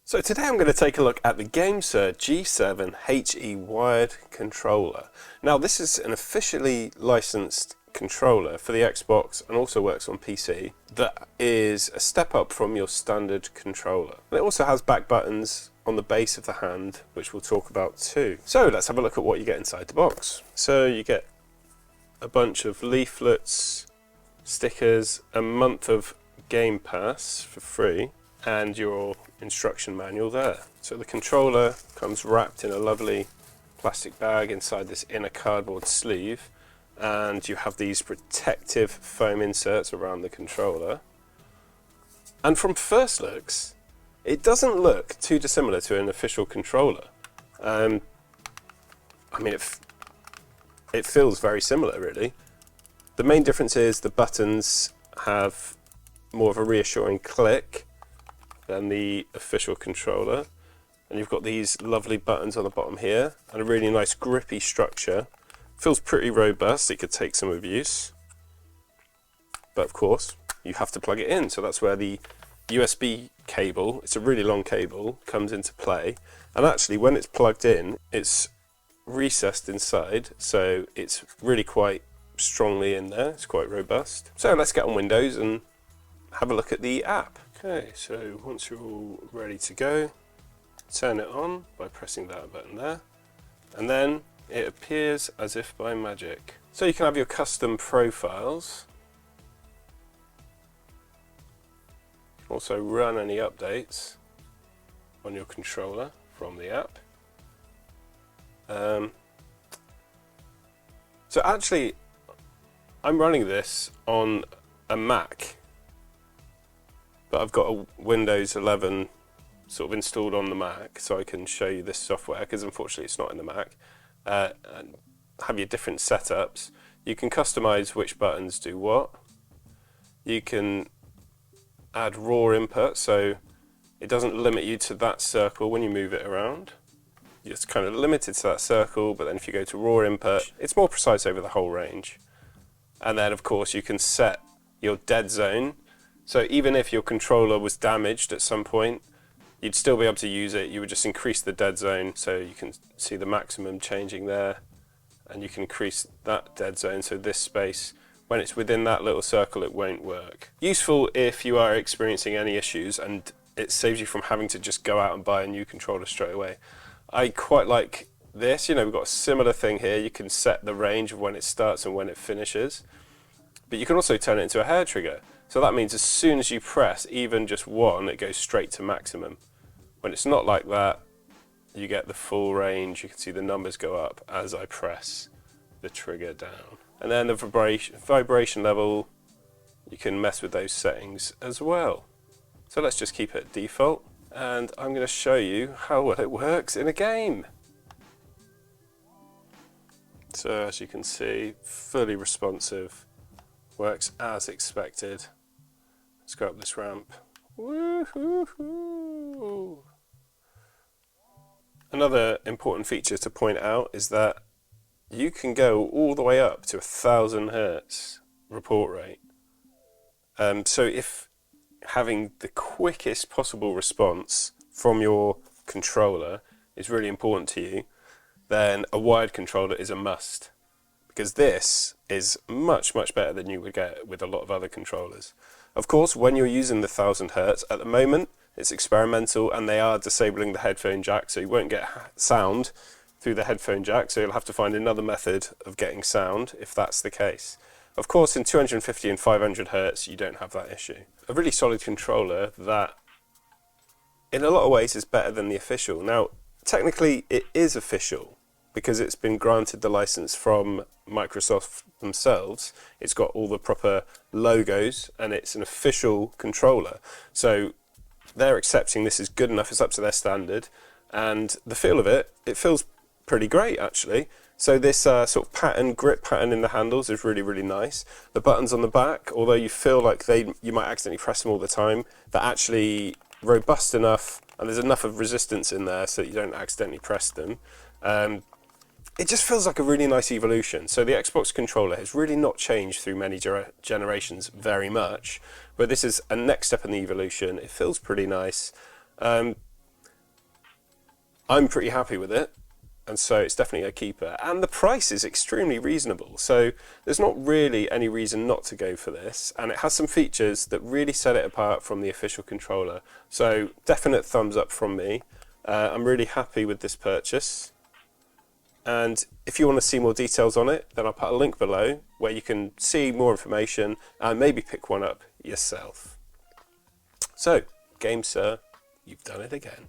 So today I'm going to take a look at the GameSir G7 HE wired controller. Now this is an officially licensed controller for the Xbox and also works on PC that is a step up from your standard controller. And it also has back buttons on the base of the hand, which we'll talk about too. So let's have a look at what you get inside the box. So you get a bunch of leaflets, stickers, a month of Game Pass for free, and your instruction manual there. So the controller comes wrapped in a lovely plastic bag inside this inner cardboard sleeve, and you have these protective foam inserts around the controller. And from first looks, it doesn't look too dissimilar to an official controller. I mean, it feels very similar, really. The main difference is the buttons have more of a reassuring click than the official controller, and you've got these lovely buttons on the bottom here and a really nice grippy structure. Feels pretty robust. It could take some abuse, but of course you have to plug it in, so that's where the USB cable, it's a really long cable, comes into play. And actually when it's plugged in, it's recessed inside, so it's really quite strongly in there. It's quite robust. So let's get on Windows and have a look at the app. Okay, so once you're all ready to go, turn it on by pressing that button there, and then it appears as if by magic. So you can have your custom profiles. You can also run any updates on your controller from the app. So actually, I'm running this on a Mac, but I've got a Windows 11 sort of installed on the Mac, so I can show you this software, because unfortunately it's not in the Mac. And have your different setups. You can customize which buttons do what. You can add raw input, so it doesn't limit you to that circle when you move it around. You're just kind of limited to that circle, but then if you go to raw input, it's more precise over the whole range. And then of course you can set your dead zone. So even if your controller was damaged at some point, you'd still be able to use it. You would just increase the dead zone, so you can see the maximum changing there, and you can increase that dead zone, so this space, when it's within that little circle, it won't work. Useful if you are experiencing any issues, and it saves you from having to just go out and buy a new controller straight away. I quite like this. You know, we've got a similar thing here. You can set the range of when it starts and when it finishes, but you can also turn it into a hair trigger. So that means as soon as you press even just one, it goes straight to maximum. When it's not like that, you get the full range. You can see the numbers go up as I press the trigger down. And then the vibration level, you can mess with those settings as well. So let's just keep it default, and I'm going to show you how well it works in a game. So as you can see, fully responsive, works as expected. Let's go up this ramp. Woo-hoo-hoo. Another important feature to point out is that you can go all the way up to 1000 Hertz report rate. So if having the quickest possible response from your controller is really important to you, then a wired controller is a must, because this is much, much better than you would get with a lot of other controllers. Of course, when you're using the 1000 Hertz, at the moment, it's experimental and they are disabling the headphone jack, so you won't get sound through the headphone jack, so you'll have to find another method of getting sound if that's the case. Of course, in 250 and 500 Hertz, you don't have that issue. A really solid controller that, in a lot of ways, is better than the official. Now, technically, it is official, because it's been granted the license from Microsoft themselves. It's got all the proper logos and it's an official controller. So they're accepting this is good enough, it's up to their standard, and the feel of it, it feels pretty great actually. So this sort of pattern, grip pattern in the handles is really, really nice. The buttons on the back, although you feel like you might accidentally press them all the time, they're actually robust enough and there's enough of resistance in there so that you don't accidentally press them. It just feels like a really nice evolution. So the Xbox controller has really not changed through many generations very much, but this is a next step in the evolution. It feels pretty nice. I'm pretty happy with it, and so it's definitely a keeper. And the price is extremely reasonable, so there's not really any reason not to go for this. And it has some features that really set it apart from the official controller. So definite thumbs up from me. I'm really happy with this purchase. And if you want to see more details on it, then I'll put a link below where you can see more information and maybe pick one up yourself. So, GameSir, you've done it again.